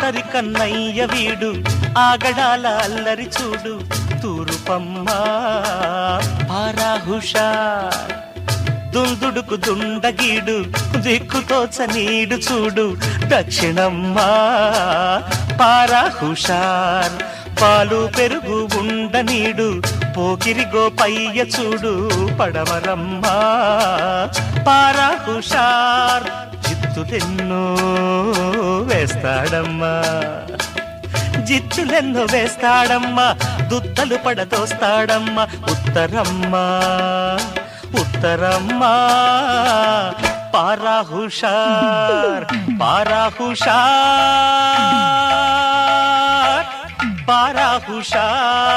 ఆఖరి కన్నయ్య వీడు ఆగడాల అల్లరి చూడు తూరుపమ్మ పారా హుషార్ దుందుడుకు దుండగీడు దిక్కుతోచ నీడు చూడు దక్షిణమ్మ పారా హుషార్ పాలు పెరుగు ఉండనీడు పోకిరి గోపయ్య చూడు పడవరమ్మ పారా హుషార్ జిత్తులెన్నో వేస్తాడమ్మా జిత్తులెన్నో వేస్తాడమ్మా దుత్తలు పడతోస్తాడమ్మా ఉత్తరమ్మా ఉత్తరమ్మా పారా హుషార్ పారా హుషార్ పారా హుషార్